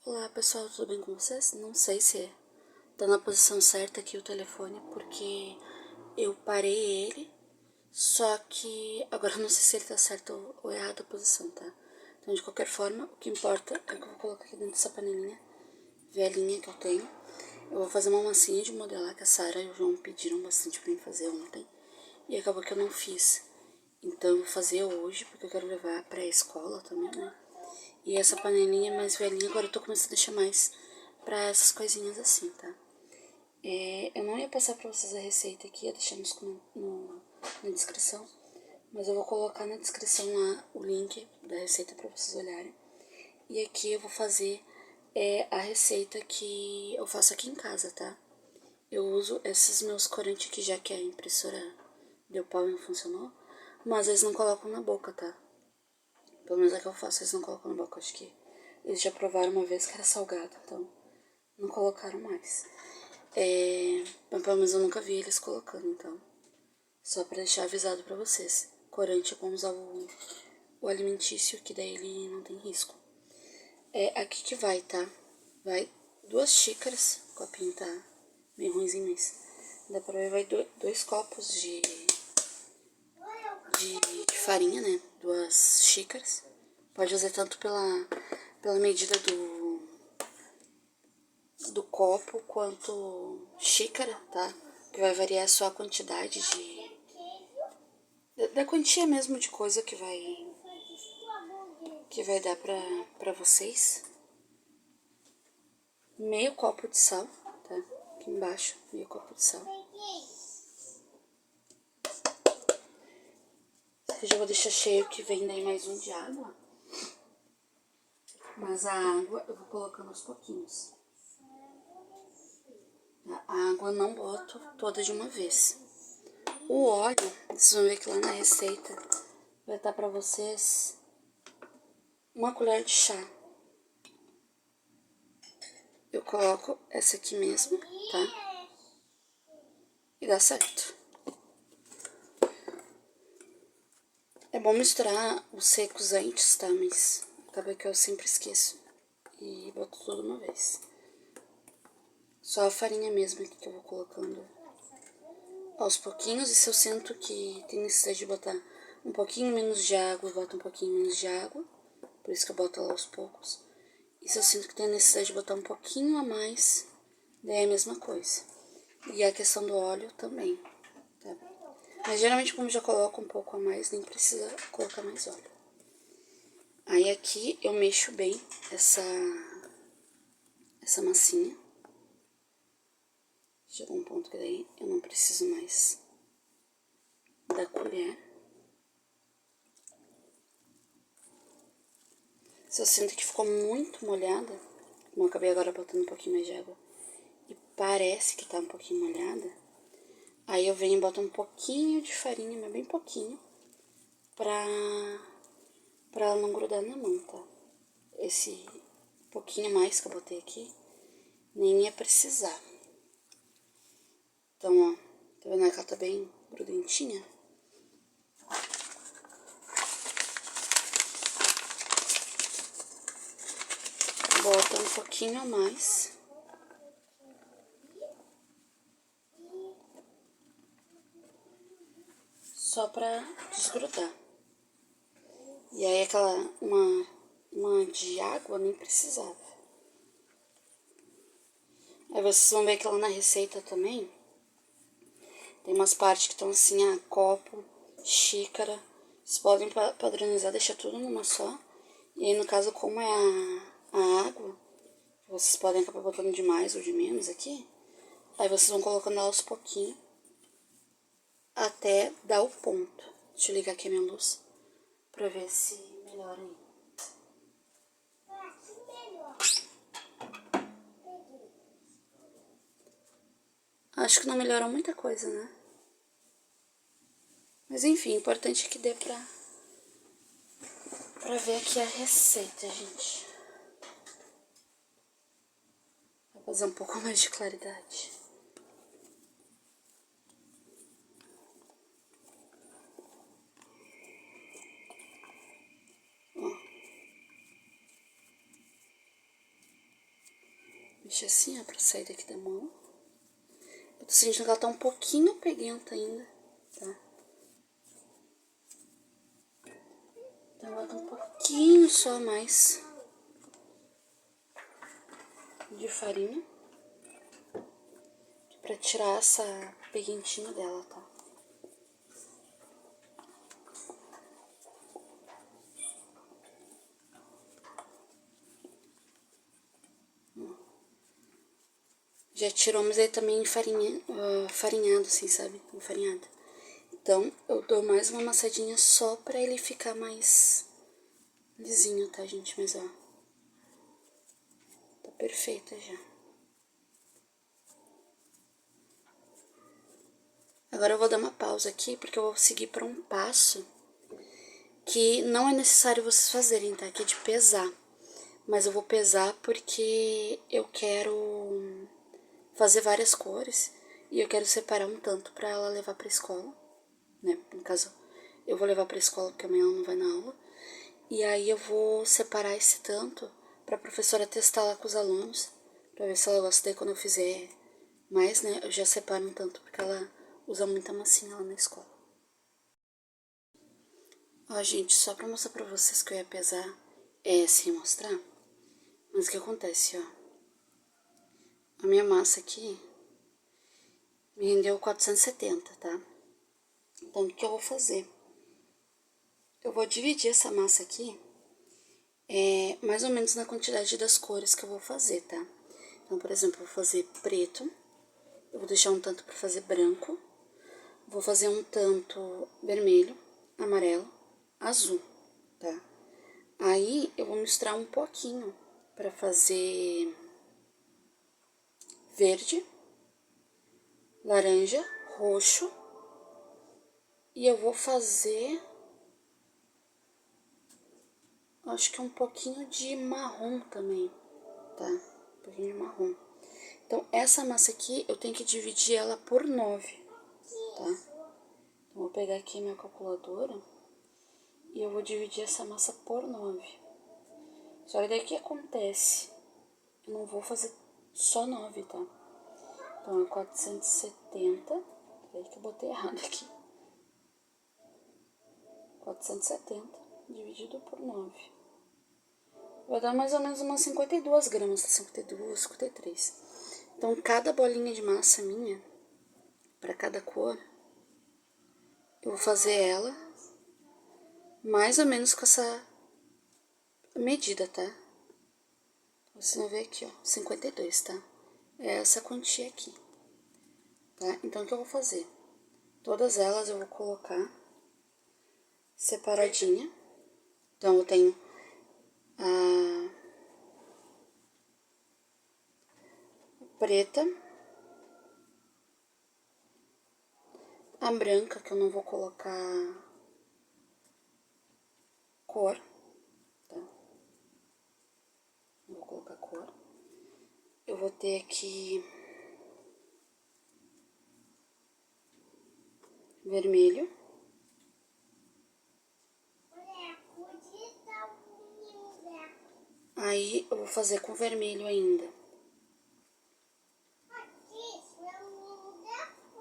Olá pessoal, tudo bem com vocês? Não sei se tá na posição certa aqui o telefone, porque eu parei ele, só que agora eu não sei se ele tá certo ou errado a posição, tá? Então de qualquer forma, o que importa é que eu vou colocar aqui dentro dessa panelinha velhinha que eu tenho. Eu vou fazer uma massinha de modelar que a Sara e o João pediram bastante pra mim fazer ontem, e acabou que eu não fiz. Então eu vou fazer hoje, porque eu quero levar pra escola também, né? E essa panelinha mais velhinha, agora eu tô começando a deixar mais pra essas coisinhas assim, tá? Eu não ia passar pra vocês a receita aqui, ia deixar na descrição. Mas eu vou colocar na descrição lá o link da receita pra vocês olharem. E aqui eu vou fazer a receita que eu faço aqui em casa, tá? Eu uso esses meus corantes aqui, já que a impressora deu pau e não funcionou. Mas eles não colocam na boca, tá? Pelo menos é que eu faço, eles não colocam na boca. Acho que eles já provaram uma vez que era salgado, então não colocaram mais. Mas pelo menos eu nunca vi eles colocando, então. Só pra deixar avisado pra vocês. Corante é como usar o alimentício, que daí ele não tem risco. Aqui que vai, tá? Vai 2 xícaras. O copinho tá bem ruimzinho, mas dá pra ver, vai 2 copos de farinha, né? 2 xícaras. Pode usar tanto pela medida do copo quanto xícara, tá? Que vai variar só a quantidade da quantia mesmo de coisa que vai dar pra vocês. Meio copo de sal, tá? Aqui embaixo, meio copo de sal. Eu já vou deixar cheio, que vem daí mais um de água. Mas a água eu vou colocando aos pouquinhos. A água eu não boto toda de uma vez. O óleo, vocês vão ver que lá na receita vai estar pra vocês 1 colher de chá. Eu coloco essa aqui mesmo, tá? E dá certo. É bom misturar os secos antes, tá? Mas acaba que eu sempre esqueço. E boto tudo uma vez. Só a farinha mesmo aqui que eu vou colocando aos pouquinhos. E se eu sinto que tem necessidade de botar um pouquinho menos de água, eu boto um pouquinho menos de água. Por isso que eu boto ela aos poucos. E se eu sinto que tem necessidade de botar um pouquinho a mais, daí é a mesma coisa. E a questão do óleo também, tá? Mas geralmente como já coloco um pouco a mais, nem precisa colocar mais óleo. Aí aqui eu mexo bem essa massinha. Chegou um ponto que daí eu não preciso mais da colher. Se eu sinto que ficou muito molhada, como eu acabei agora botando um pouquinho mais de água, e parece que tá um pouquinho molhada, aí eu venho e boto um pouquinho de farinha, mas bem pouquinho, pra ela não grudar na mão, tá? Esse pouquinho mais que eu botei aqui, nem ia precisar. Então, ó, tá vendo que ela tá bem grudentinha? Bota um pouquinho a mais. Só pra desgrudar. E aí aquela, uma de água nem precisava. Aí vocês vão ver que lá na receita também tem umas partes que estão assim, copo, xícara. Vocês podem padronizar, deixar tudo numa só. E aí no caso, como é a água, vocês podem acabar botando de mais ou de menos aqui. Aí vocês vão colocando ela aos pouquinhos até dar o ponto. Deixa eu ligar aqui a minha luz pra ver se melhora aí. Acho que não melhorou muita coisa, né? Mas enfim, o importante é que dê pra ver aqui a receita, gente. Vou fazer um pouco mais de claridade. Ó. mexer assim, ó, pra sair daqui da mão. Eu tô sentindo que ela tá um pouquinho peguenta ainda, tá? Então ela tá um pouquinho só a mais de farinha. Pra tirar essa peguentinha dela, tá? Já tirou, mas aí também farinhado, assim, sabe? Enfarinhado. Então, eu dou mais uma amassadinha só pra ele ficar mais lisinho, tá, gente? Mas, ó, tá perfeita já. Agora eu vou dar uma pausa aqui, porque eu vou seguir pra um passo que não é necessário vocês fazerem, tá? Que é de pesar. Mas eu vou pesar porque eu quero fazer várias cores e eu quero separar um tanto pra ela levar pra escola, né? No caso, eu vou levar pra escola porque amanhã ela não vai na aula. E aí eu vou separar esse tanto pra professora testar lá com os alunos, pra ver se ela gosta. Daí quando eu fizer mais, né, eu já separo um tanto, porque ela usa muita massinha lá na escola. Ó, gente, só pra mostrar pra vocês que eu ia pesar, sem mostrar. Mas o que acontece, ó. A minha massa aqui me rendeu 470, tá? Então, o que eu vou fazer? Eu vou dividir essa massa aqui, mais ou menos na quantidade das cores que eu vou fazer, tá? Então, por exemplo, eu vou fazer preto, eu vou deixar um tanto pra fazer branco, vou fazer um tanto vermelho, amarelo, azul, tá? Aí, eu vou misturar um pouquinho pra fazer verde, laranja, roxo, e eu vou fazer, acho que um pouquinho de marrom também, tá? Um pouquinho de marrom. Então, essa massa aqui, eu tenho que dividir ela por 9, tá? Então, vou pegar aqui minha calculadora e eu vou dividir essa massa por 9. Só que daí o que acontece? Eu não vou fazer só 9, tá? Então, é 470. Peraí que eu botei errado aqui. 470 dividido por 9. Vai dar mais ou menos umas 52 gramas, 52, 53. Então, cada bolinha de massa minha, para cada cor, eu vou fazer ela mais ou menos com essa medida, tá? Você vai ver aqui, ó, 52, tá? É essa quantia aqui, tá? Então, o que eu vou fazer? Todas elas eu vou colocar separadinha. Então, eu tenho a preta, a branca, que eu não vou colocar cor, tá? Não vou colocar cor. Eu vou ter aqui vermelho. Aí, eu vou fazer com vermelho ainda.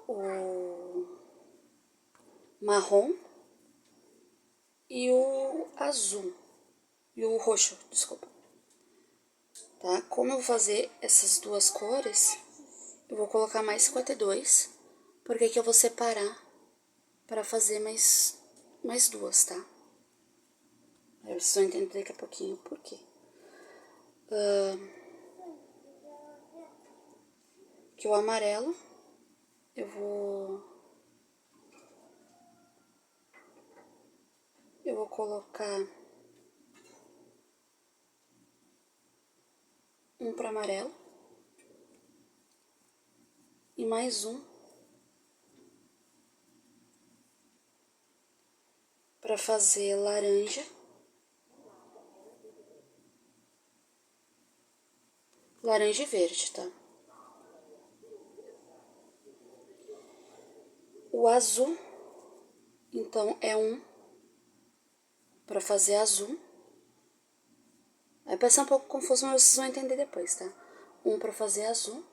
O marrom e o azul. E o roxo, desculpa. Tá? Como eu vou fazer essas duas cores, eu vou colocar mais 52, porque aqui eu vou separar para fazer mais duas, tá? Aí vocês vão entender daqui a pouquinho por quê. Que o amarelo, eu vou colocar um para amarelo e mais um para fazer laranja, laranja e verde, tá? O azul, então, é um para fazer azul. Vai parecer um pouco confuso, mas vocês vão entender depois, tá? um pra fazer azul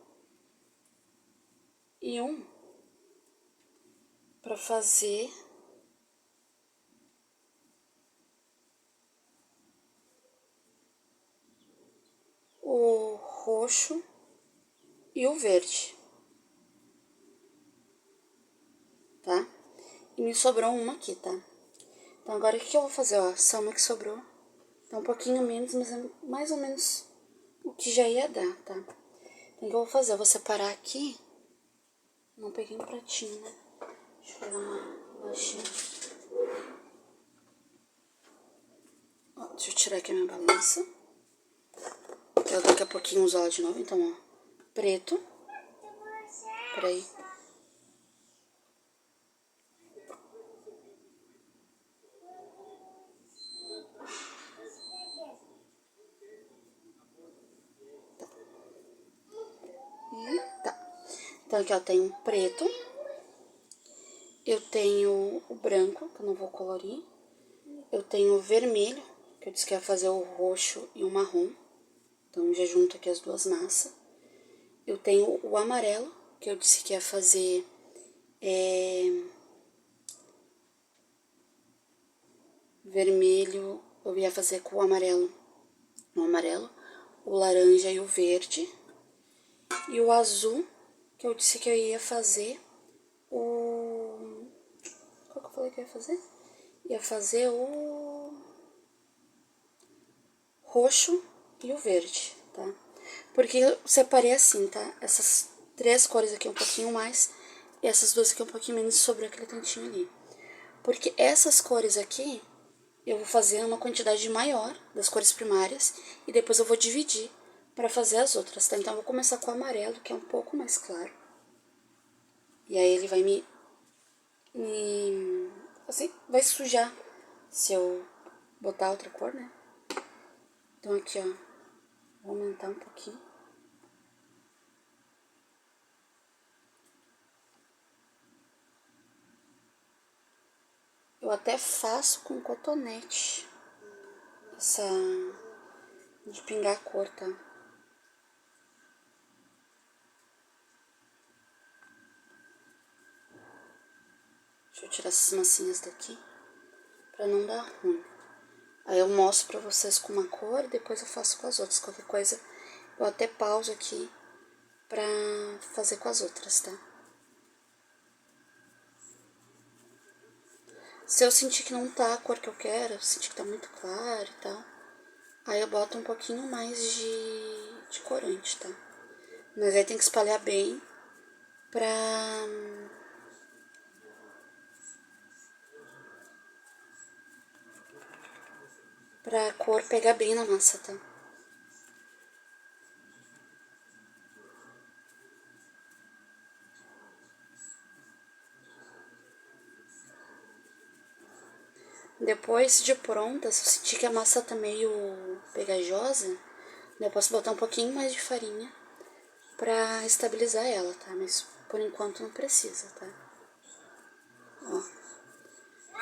e um pra fazer o roxo e o verde, tá? E me sobrou uma aqui, tá? Então agora o que eu vou fazer, ó, essa uma que sobrou, tá um pouquinho menos, mas é mais ou menos o que já ia dar, tá? Então o que eu vou fazer, eu vou separar aqui, não peguei um pratinho, né? Deixa eu pegar uma baixinha. Ó, deixa eu tirar aqui a minha balança. Eu daqui a pouquinho uso ela de novo, então ó, preto, peraí. Tá. Então aqui ó, tem um preto, eu tenho o branco, que eu não vou colorir, eu tenho o vermelho, que eu disse que ia fazer o roxo e o marrom, então já junto aqui as duas massas. Eu tenho o amarelo, que eu disse que ia fazer vermelho, eu ia fazer com o amarelo, o laranja e o verde. E o azul, que eu disse que eu ia fazer o... Qual que eu falei que eu ia fazer? Ia fazer o roxo e o verde, tá? Porque eu separei assim, tá? Essas três cores aqui um pouquinho mais e essas duas aqui um pouquinho menos, sobrou aquele tantinho ali. Porque essas cores aqui eu vou fazer uma quantidade maior das cores primárias e depois eu vou dividir para fazer as outras, tá? Então eu vou começar com o amarelo, que é um pouco mais claro. E aí ele vai assim, vai sujar se eu botar outra cor, né? Então aqui, ó, vou aumentar um pouquinho. Eu até faço com cotonete essa de pingar a cor, tá? Deixa eu tirar essas massinhas daqui pra não dar ruim. Aí eu mostro pra vocês com uma cor e depois eu faço com as outras. Qualquer coisa eu até pauso aqui pra fazer com as outras, tá? Se eu sentir que não tá a cor que eu quero, eu sentir que tá muito claro e tal, aí eu boto um pouquinho mais de corante, tá? Mas aí tem que espalhar bem pra cor pegar bem na massa, tá? Depois de pronta, se eu sentir que a massa tá meio pegajosa, eu posso botar um pouquinho mais de farinha pra estabilizar ela, tá? Mas por enquanto não precisa, tá? Ó,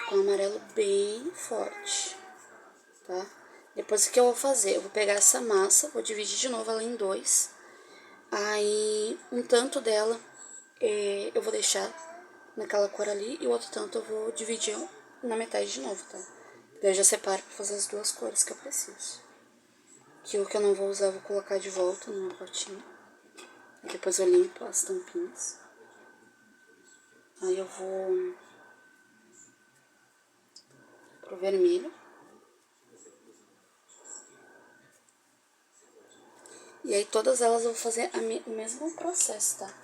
com o amarelo bem forte, tá? Depois o que eu vou fazer? Eu vou pegar essa massa, vou dividir de novo ela em dois. Aí um tanto dela eu vou deixar naquela cor ali e o outro tanto eu vou dividir na metade de novo, tá? Daí eu já separo pra fazer as duas cores que eu preciso. Que o que eu não vou usar eu vou colocar de volta no meu potinho. Aí depois eu limpo as tampinhas. Aí eu vou pro vermelho. E aí todas elas eu vou fazer o mesmo processo, tá?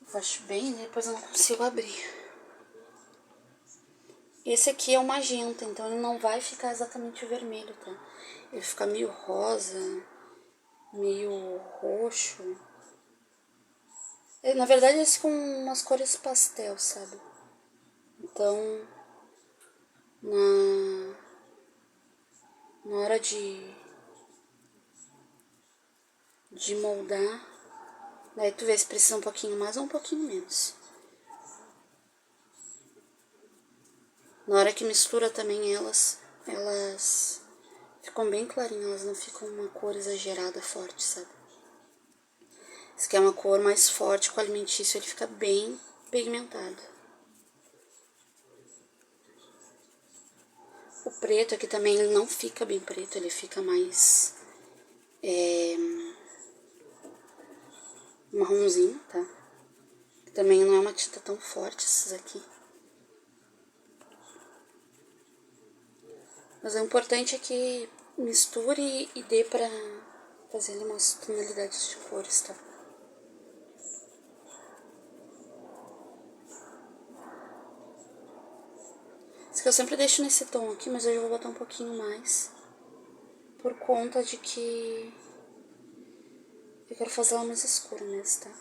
Eu faço bem e depois eu não consigo abrir. Esse aqui é o magenta, então ele não vai ficar exatamente o vermelho, tá? Ele fica meio rosa, meio roxo. Na verdade, eles ficam umas cores pastel, sabe? Então, na hora de moldar, daí tu vê se precisa um pouquinho mais ou um pouquinho menos. Na hora que mistura também elas ficam bem clarinhas, elas não ficam uma cor exagerada, forte, sabe? Se quer uma cor mais forte com alimentício, ele fica bem pigmentado. O preto aqui também, ele não fica bem preto, ele fica mais marronzinho, tá? Também não é uma tinta tão forte essas aqui. Mas o importante é que misture e dê pra fazer ali umas tonalidades de cores, tá? Isso que eu sempre deixo nesse tom aqui, mas hoje eu vou botar um pouquinho mais. Por conta de que eu quero fazer ela mais escura mesmo, tá?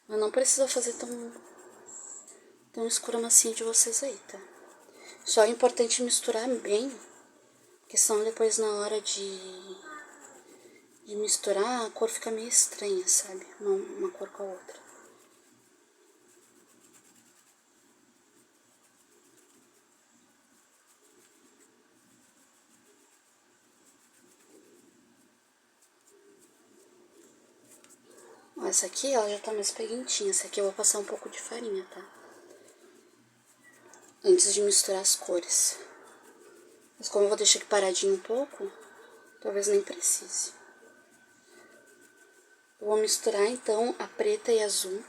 Mas não precisa fazer tão escura massinha de vocês aí, tá? Só é importante misturar bem, porque senão depois na hora de misturar a cor fica meio estranha, sabe? Uma cor com a outra. Ó, essa aqui ela já tá mais peguentinha, essa aqui eu vou passar um pouco de farinha, tá? Antes de misturar as cores. Mas como eu vou deixar aqui paradinho um pouco, talvez nem precise. Eu vou misturar então a preta e a azul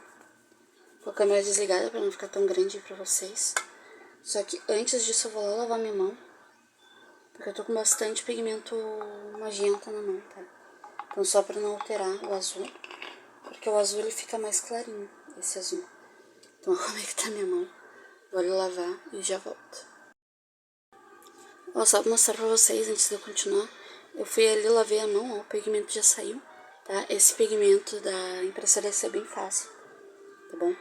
com a câmera desligada para não ficar tão grande pra vocês. Só que antes disso eu vou lá lavar minha mão, porque eu tô com bastante pigmento magenta na mão, tá? Então só pra não alterar o azul, porque o azul ele fica mais clarinho, esse azul. Então olha como é que tá minha mão. Vou ali lavar e já volto. Ó, só pra mostrar pra vocês antes de eu continuar, eu fui ali, lavei a mão, ó, o pigmento já saiu, tá? Esse pigmento da impressora vai ser bem fácil, tá bom?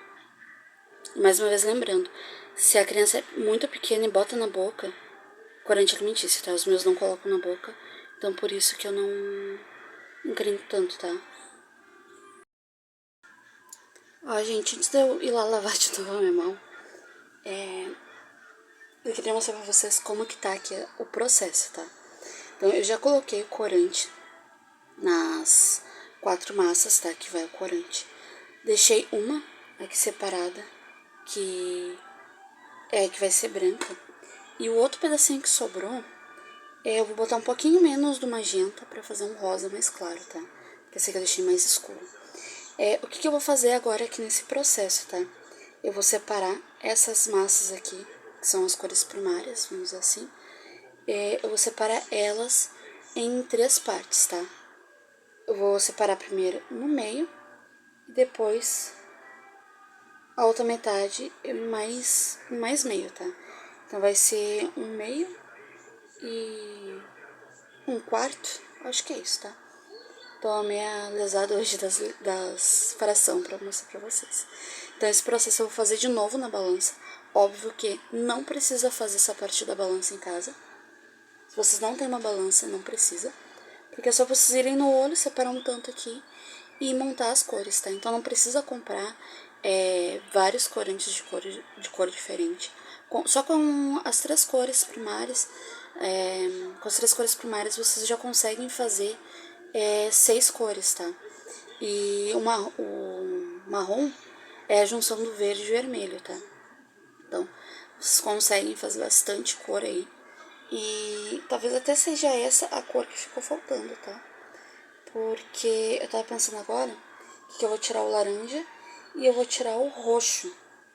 E mais uma vez lembrando, se a criança é muito pequena e bota na boca, corante alimentício, tá? Os meus não colocam na boca, então por isso que eu não encrenco tanto, tá? Ó, gente, antes de eu ir lá lavar de novo a minha mão, eu queria mostrar pra vocês como que tá aqui o processo, tá? Então eu já coloquei o corante nas 4 massas, tá? Que vai o corante. Deixei uma aqui separada, que vai ser branca. E o outro pedacinho que sobrou, eu vou botar um pouquinho menos do magenta pra fazer um rosa mais claro, tá? Porque esse aqui eu deixei mais escuro. O que eu vou fazer agora aqui nesse processo, tá? Eu vou separar essas massas aqui, que são as cores primárias, vamos dizer assim. Eu vou separar elas em 3 partes, tá? Eu vou separar primeiro no meio e depois a outra metade mais meio, tá? Então vai ser um meio e um quarto, acho que é isso, tá? Tô meio lesada hoje das fração pra mostrar pra vocês. Então esse processo eu vou fazer de novo na balança. Óbvio que não precisa fazer essa parte da balança em casa. Se vocês não têm uma balança, não precisa. Porque é só vocês irem no olho, separar um tanto aqui e montar as cores, tá? Então não precisa comprar vários corantes de cor diferente. Só com as 3 cores primárias, com as 3 cores primárias vocês já conseguem fazer 6 cores, tá? E o marrom é a junção do verde e vermelho, tá? Então, vocês conseguem fazer bastante cor aí. E talvez até seja essa a cor que ficou faltando, tá? Porque eu tava pensando agora que eu vou tirar o laranja e eu vou tirar o roxo.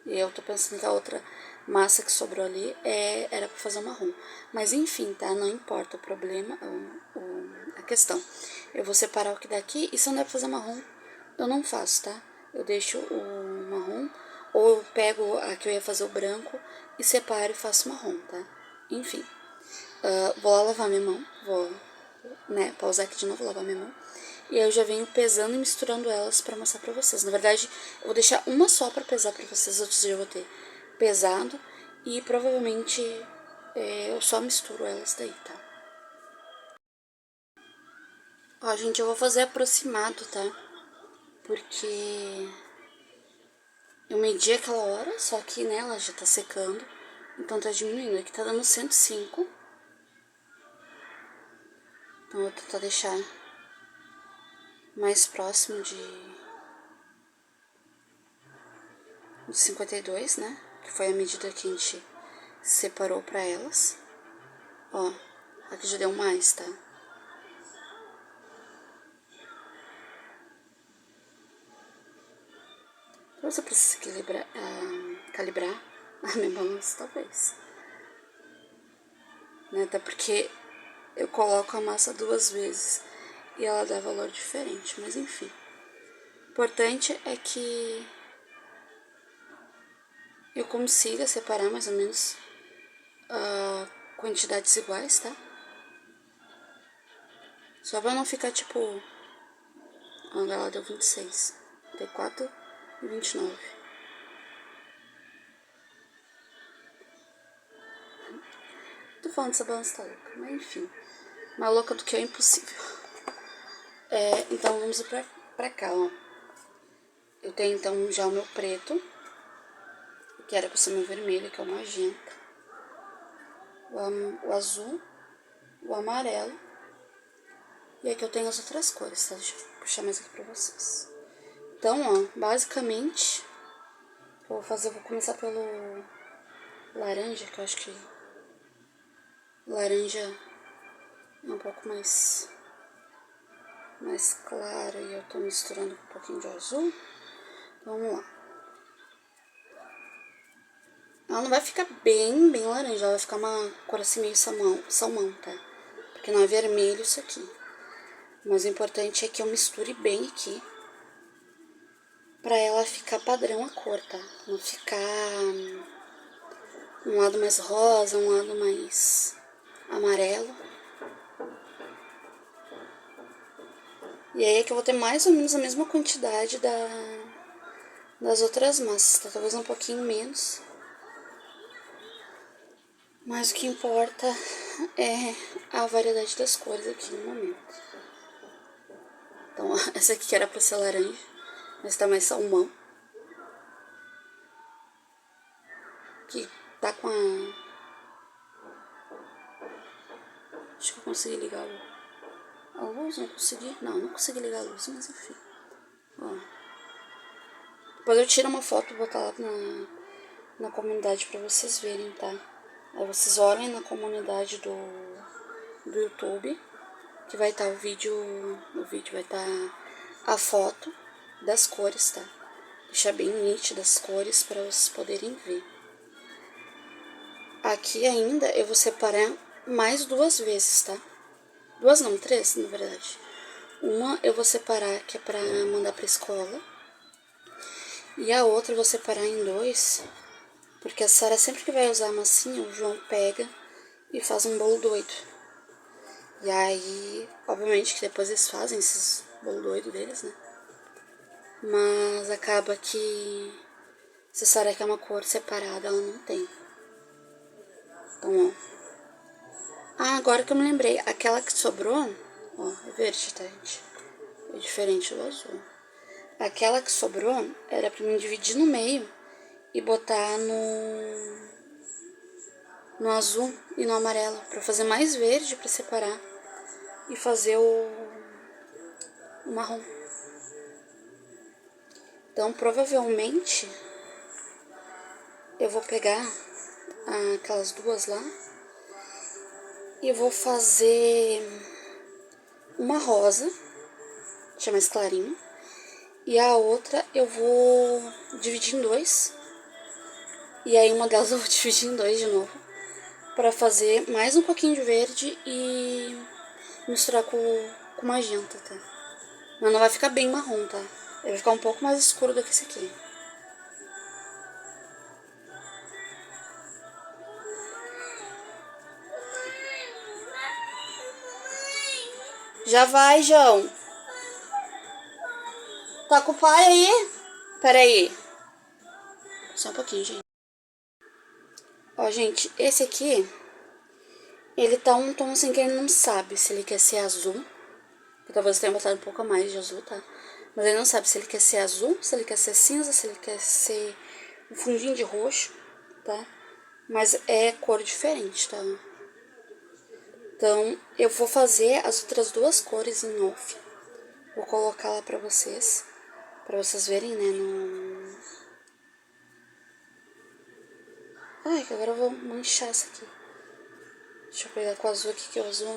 E eu tô pensando que a outra massa que sobrou ali era pra fazer o marrom. Mas enfim, tá? Não importa o problema, a questão. Eu vou separar o que dá aqui e se não der pra fazer marrom, eu não faço, tá? Eu deixo o marrom ou eu pego a que eu ia fazer o branco e separo e faço marrom, tá? Enfim. Vou lá lavar minha mão, vou, pausar aqui de novo, lavar minha mão. E aí eu já venho pesando e misturando elas pra mostrar pra vocês. Na verdade, eu vou deixar uma só pra pesar pra vocês, outros dias eu vou ter pesado. E provavelmente eu só misturo elas daí, tá? Ó, gente, eu vou fazer aproximado, tá? Porque Eu medi aquela hora, só que, né, ela já tá secando. Então tá diminuindo. Aqui tá dando 105. Então eu vou tentar deixar mais próximo de 52, né? Que foi a medida que a gente separou pra elas. Ó, aqui já deu mais, tá? Você precisa calibrar a minha balança, talvez. Né? Até porque eu coloco a massa 2 vezes e ela dá valor diferente, mas enfim. O importante é que eu consiga separar mais ou menos quantidades iguais, tá? Só pra não ficar tipo... Olha lá, deu 26. 34 e 29. Tô falando dessa balança tá louca, mas enfim. Mais louca do que é impossível. Então vamos pra cá, ó. Eu tenho então já o meu preto, que era pra ser meu vermelho, que é o magenta. O azul, o amarelo. E aqui eu tenho as outras cores, tá? Deixa eu puxar mais aqui pra vocês. Então, ó, basicamente, eu vou começar pelo laranja, que eu acho que laranja é um pouco mais clara e eu tô misturando com um pouquinho de azul. Então, vamos lá. Ela não vai ficar bem laranja, ela vai ficar uma cor assim meio salmão, tá? Porque não é vermelho isso aqui. Mas o importante é que eu misture bem aqui pra ela ficar padrão a cor, tá? Não ficar um lado mais rosa, um lado mais amarelo. E aí é que eu vou ter mais ou menos a mesma quantidade das outras massas, tá? Talvez um pouquinho menos. Mas o que importa é a variedade das cores aqui no momento. Então, essa aqui que era pra ser laranja, mas tá mais salmão. Que tá com a... Acho que eu consegui ligar a luz, não consegui? Não consegui ligar a luz, mas enfim. Ó. Depois eu tiro uma foto e vou botar lá na comunidade pra vocês verem, tá? Aí vocês olhem na comunidade do YouTube, que vai estar o vídeo vai estar a foto das cores, tá? Deixar bem nítidas as cores para vocês poderem ver. Aqui ainda eu vou separar mais 2 vezes, tá? 2 não, 3 na verdade. Uma eu vou separar que é pra mandar pra escola. E a outra eu vou separar em 2, porque a Sara sempre que vai usar a massinha, o João pega e faz um bolo doido. E aí, obviamente que depois eles fazem esses bolo doido deles, né? Mas acaba que se a Sara quer uma cor separada, ela não tem. Então, ó. Ah, agora que eu me lembrei, aquela que sobrou, ó, é verde, tá, gente? É diferente do azul. Aquela que sobrou era pra mim dividir no meio e botar no azul e no amarelo, pra fazer mais verde pra separar e fazer o marrom. Então, provavelmente, eu vou pegar aquelas 2 lá e vou fazer uma rosa, que é mais clarinho, e a outra eu vou dividir em 2. E aí uma delas eu vou dividir em 2 de novo, pra fazer mais um pouquinho de verde e misturar com magenta, tá? Mas não vai ficar bem marrom, tá? Ele vai ficar um pouco mais escuro do que esse aqui. Já vai, João. Tá com o pai aí? Pera aí. Só um pouquinho, gente. Ó, gente, esse aqui, ele tá um tom assim que ele não sabe se ele quer ser azul, Talvez eu tenha botado um pouco a mais de azul, tá? Mas ele não sabe se ele quer ser azul, se ele quer ser cinza, se ele quer ser um fundinho de roxo, tá? Mas é cor diferente, tá? Então, eu vou fazer as outras duas cores em off. Vou colocar lá pra vocês verem, né, no... Ai, que agora eu vou manchar essa aqui. Deixa eu pegar com o azul aqui, que o azul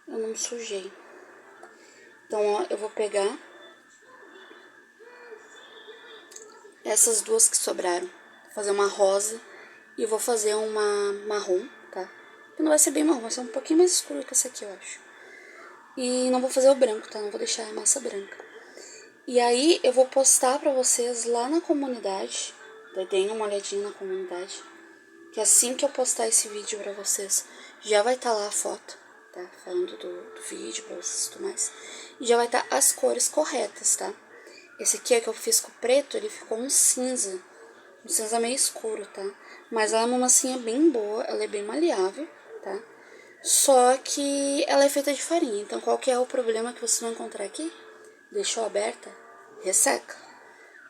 eu não sujei. Então, ó, eu vou pegar essas duas que sobraram. Vou fazer uma rosa e vou fazer uma marrom, tá? Que não vai ser bem marrom, vai ser um pouquinho mais escuro que essa aqui, eu acho. E não vou fazer o branco, tá? Não vou deixar a massa branca. E aí eu vou postar pra vocês lá na comunidade. Deem uma olhadinha na comunidade. Que assim que eu postar esse vídeo pra vocês, já vai estar lá a foto, tá? Falando do vídeo pra vocês e tudo mais. E já vai estar as cores corretas, tá? Esse aqui é que eu fiz com preto, ele ficou um cinza meio escuro, tá? Mas ela é uma massinha bem boa, ela é bem maleável, tá? Só que ela é feita de farinha, então qual que é o problema que vocês vão encontrar aqui? Deixou aberta, resseca.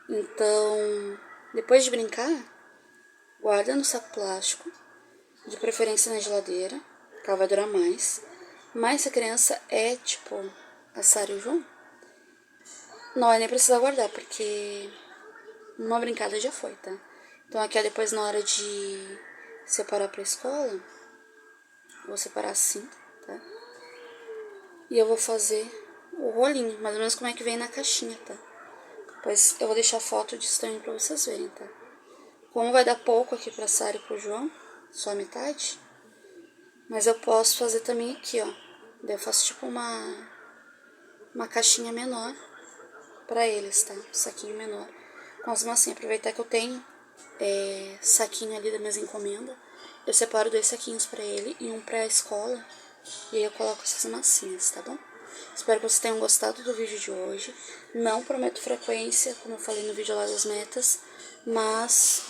Então, depois de brincar, guarda no saco plástico, de preferência na geladeira, que ela vai durar mais. Mas se a criança é, tipo, a Sara e o João, não vai nem precisar guardar, porque uma brincada já foi, tá? Então aqui, ó, depois na hora de separar pra escola, vou separar assim, tá? E eu vou fazer o rolinho, mais ou menos como é que vem na caixinha, tá? Depois eu vou deixar foto disso também pra vocês verem, tá? Como vai dar pouco aqui pra Sara e pro João, só a metade, mas eu posso fazer também aqui, ó. Daí eu faço tipo uma caixinha menor pra eles, tá? Um saquinho menor. Com as massinhas, aproveitar que eu tenho saquinho ali das minhas encomendas. Eu separo 2 saquinhos pra ele e um pra escola. E aí eu coloco essas massinhas, tá bom? Espero que vocês tenham gostado do vídeo de hoje. Não prometo frequência, como eu falei no vídeo lá das metas. Mas